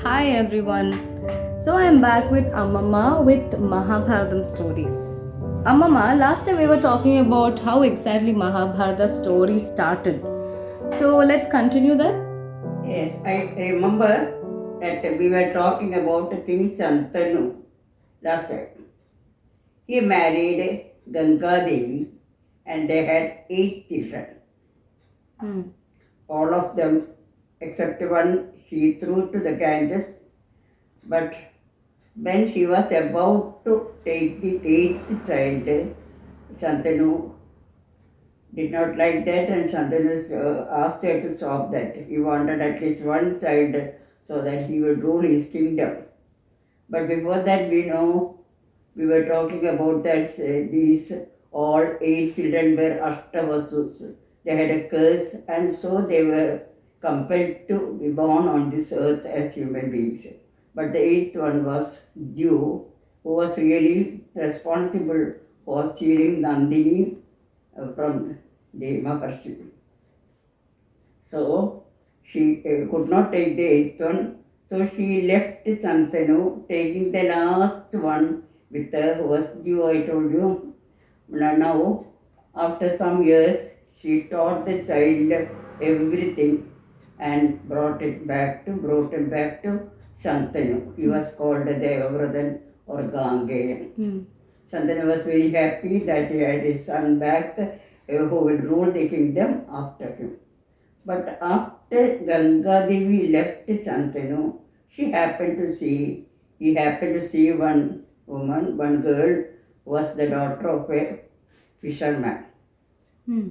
Hi everyone. So I am back with Ammamma with Mahabharatam stories. Ammamma, last time we were talking about how exactly Mahabharata story started. So let's continue that. Yes, I remember that we were talking about King Shantanu last time. He married Ganga Devi and they had 8 children. Hmm. All of them, except one, she threw to the Ganges. But when she was about to take the eighth child, Shantanu did not like that, and Shantanu asked her to stop that. He wanted at least one child so that he would rule his kingdom. But before that, we were talking about that these all 8 children were Ashtavasus. They had a curse, and so they were compelled to be born on this earth as human beings. But the eighth one was Dew, who was really responsible for stealing Nandini from the Maharshi. So she could not take the eighth one. So she left Santanu, taking the last one with her, who was due, I told you. Now, after some years, she taught the child everything and brought him back to Santanu. He was called Devavradan or Gangeyan. Hmm. Shantanu was very happy that he had his son back, who would rule the kingdom after him. But after Ganga Devi left Shantanu, he happened to see one girl who was the daughter of a fisherman. Hmm.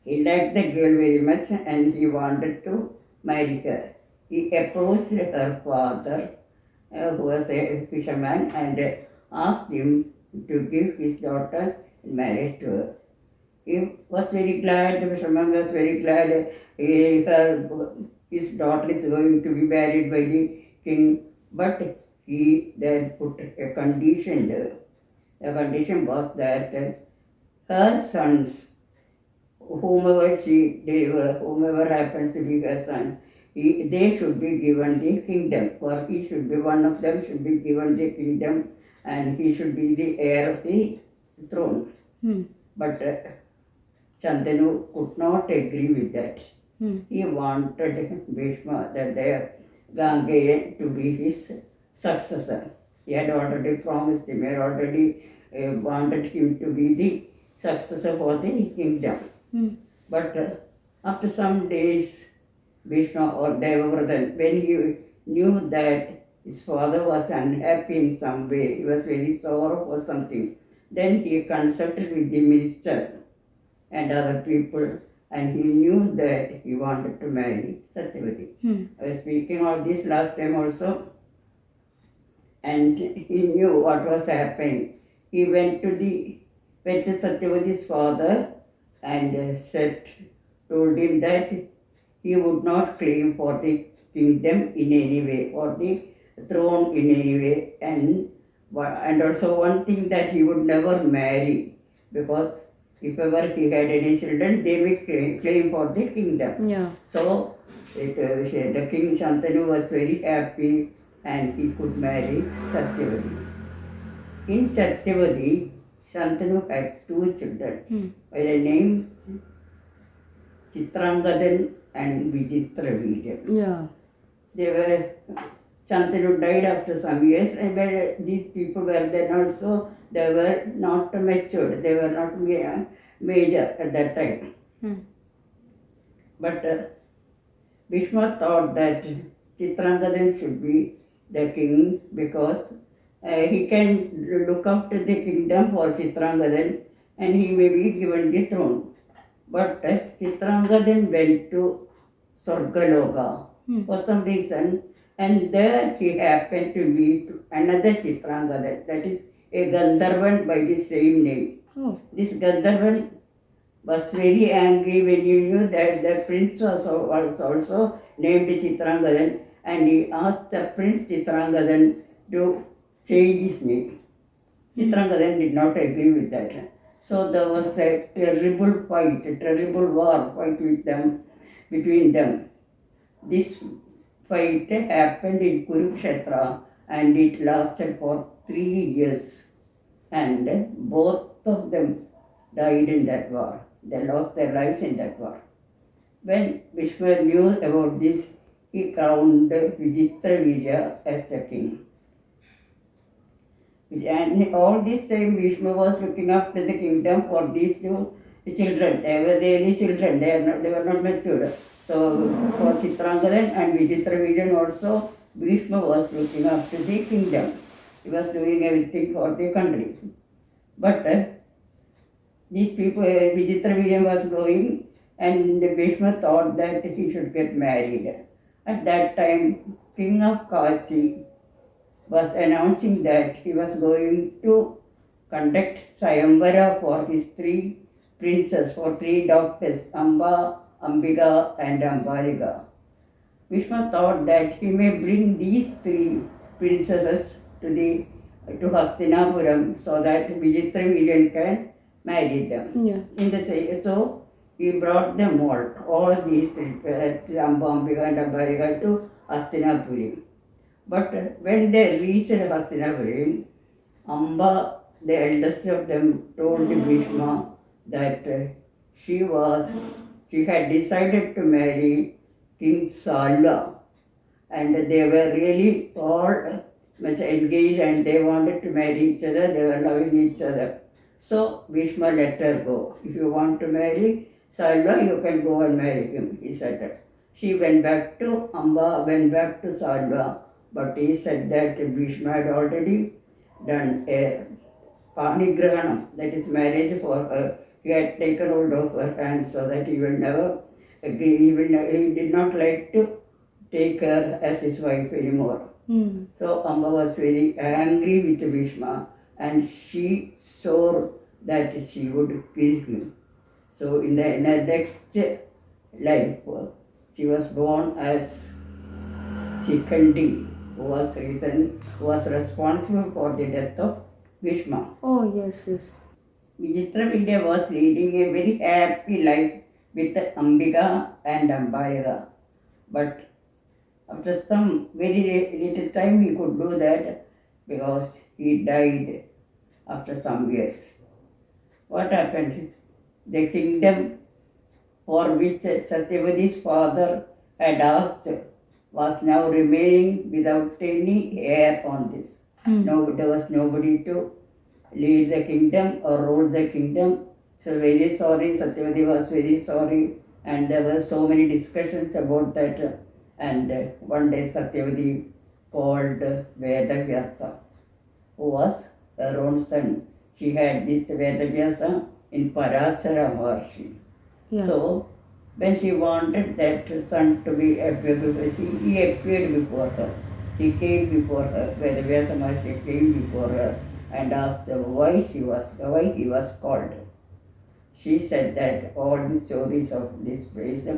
He liked the girl very much and he wanted to marry her. He approached her father, who was a fisherman, and asked him to give his daughter in marriage to her. He was very glad, the fisherman was very glad his daughter is going to be married by the king, but he then put a condition there. The condition was that her sons, whomever happens to be her son, they should be given the kingdom, or one of them should be given the kingdom, and he should be the heir of the throne. Hmm. But Shantanu could not agree with that. Hmm. He wanted Bhishma, that the Gangeya, to be his successor. He had already promised him, he had already wanted him to be the successor for the kingdom. Hmm. But after some days, Bhishma or Devavradan, when he knew that his father was unhappy in some way, he was very sore for something, then he consulted with the minister and other people, and he knew that he wanted to marry Satyavati. Hmm. I was speaking of this last time also, and he knew what was happening. He went to Satyavati's father and told him that he would not claim for the kingdom in any way, or the throne in any way, and also one thing, that he would never marry, because if ever he had any children, they may claim for the kingdom. Yeah. So the king Shantanu was very happy and he could marry Satyavati. In Satyavati, Shantanu had 2 children Hmm. by the name Chitrangadan and Vichitravirya. Yeah. They were Shantanu died after some years, and these people were then also, they were not matured, they were not major at that time. Hmm. But Bhishma thought that Chitrangadan should be the king, because he can look after the kingdom for Chitrangadan and he may be given the throne. But Chitrangadan went to Swargaloka Hmm. for some reason, and there he happened to meet another Chitrangadan, that is a Gandharvan by the same name. Oh. This Gandharvan was very angry when he knew that the prince was also named Chitrangadan, and he asked the prince Chitrangadan to change his name. Chitrangadan did not agree with that. So there was a terrible fight, a terrible war fight with them, between them. This fight happened in Kurukshetra and it lasted for 3 years. And both of them died in that war. They lost their lives in that war. When Bhishma knew about this, he crowned Vichitravirya as the king. And all this time Bhishma was looking after the kingdom for these two children. They were really children, they were not mature. So for Chitrangadan and Vichitraviryan also, Bhishma was looking after the kingdom. He was doing everything for the country. But these people, Vichitraviryan was growing and Bhishma thought that he should get married. At that time, King of Kachi was announcing that he was going to conduct Sayamvara for his three princes, for three daughters, Amba, Ambika and Ambalika. Vishnu thought that he may bring these three princesses to Hastinapuram so that Vichitraviryan can marry them. Yeah. So he brought them all these three, Amba, Ambika and Ambalika to Hastinapuram. But when they reached Hastinapuri, Amba, the eldest of them, told Bhishma that she had decided to marry King Salva, and they were really all much engaged and they wanted to marry each other, they were loving each other. So Bhishma let her go. If you want to marry Salva, you can go and marry him, he said. She went back to Amba, went back to Salva. But he said that Bhishma had already done a panigrahanam, that is marriage for her. He had taken hold of her hands so that he will never agree, he did not like to take her as his wife anymore. So Amba was very angry with Bhishma and she swore that she would kill him. So in the next life, she was born as Sikandi, who was responsible for the death of Bhishma. Oh, yes. Vichitravirya was leading a very happy life with Ambika and Ambalika. But after some very little time he could do that because he died after some years. What happened? The kingdom for which Satyavati's father had asked was now remaining without any heir on this. No, there was nobody to lead the kingdom or rule the kingdom. So very sorry, Satyavati was very sorry, and there were so many discussions about that. And one day Satyavati called Vedavyasa, who was her own son. She had this Vedavyasa in Parasara Maharshi. Yeah. So when she wanted that son to be appeared, he appeared before her. He came before her, Vedavyasa Maharshi came before her and asked her why he was called. She said that all the stories of this place,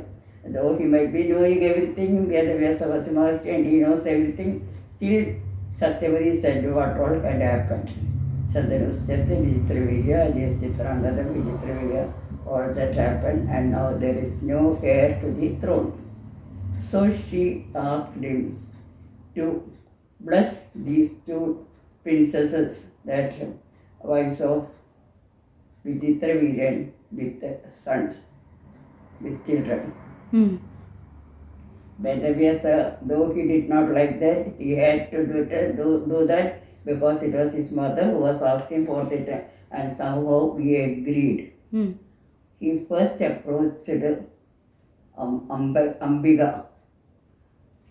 though he might be doing everything, Vedavyasa Maharshi, and he knows everything, still Satyavati said what all had happened. Sadhanusthyate Vichitravirya, Chitrangadam Vichitravirya, all that happened, and now there is no heir to the throne. So she asked him to bless these two princesses, that wives of Vichitravirya, with sons, with children. Vedavyasa, though he did not like that, he had to do that because it was his mother who was asking for it, and somehow he agreed. He first approached Ambika.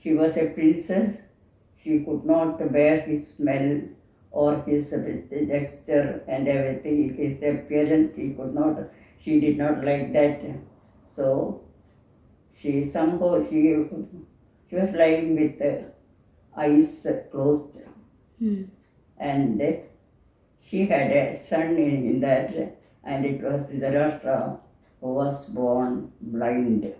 She was a princess. She could not bear his smell or his texture and everything, his appearance. She did not like that. So she was lying with the eyes closed. And she had a son in that, and it was Dhritarashtra who was born blind.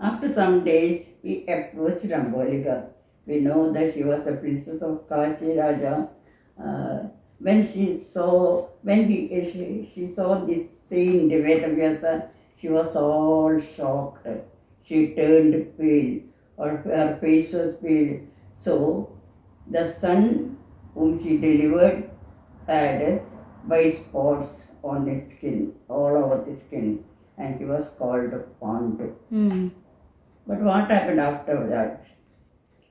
After some days, he approached Ambalika. We know that she was the princess of Kachi Raja. When she saw this scene, Vedavyasa, she was all shocked. She turned pale. or her face was pale. So the son whom she delivered had white spots on his skin, all over the skin, and he was called Pandu. Hmm. But what happened after that?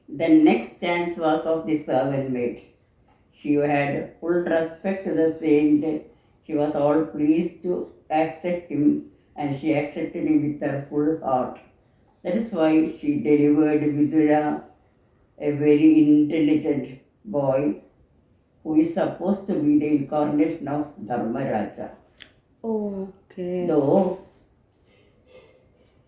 The next chance was of the servant maid. She had full respect to the saint. She was all pleased to accept him, and she accepted him with her full heart. That is why she delivered Vidura, a very intelligent boy who is supposed to be the incarnation of Dharmaraja. Okay. Though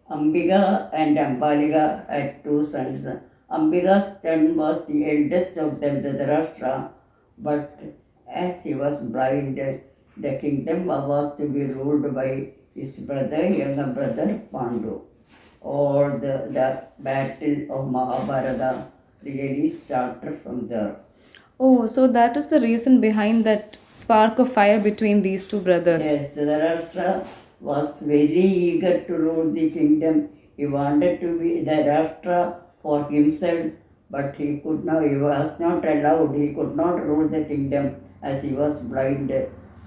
Ambika and Ambaliga had two sons. Ambika's son was the eldest of them, Dhritarashtra, but as he was blind, the kingdom was to be ruled by his brother, younger brother Pandu. Or the battle of Mahabharata really started from there. Oh, so that is the reason behind that spark of fire between these two brothers. Yes, Dhritarashtra was very eager to rule the kingdom. He wanted to be the Rashtra for himself, but he could not. He was not allowed. He could not rule the kingdom as he was blind.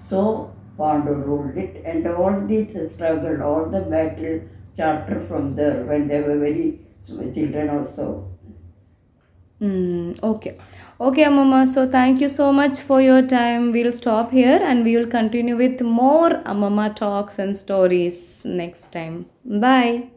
So Pandu ruled it, and all the struggle, all the battle started from there when they were very children also. Okay. Okay, Ammamma. So thank you so much for your time. We'll stop here and we will continue with more Ammamma talks and stories next time. Bye.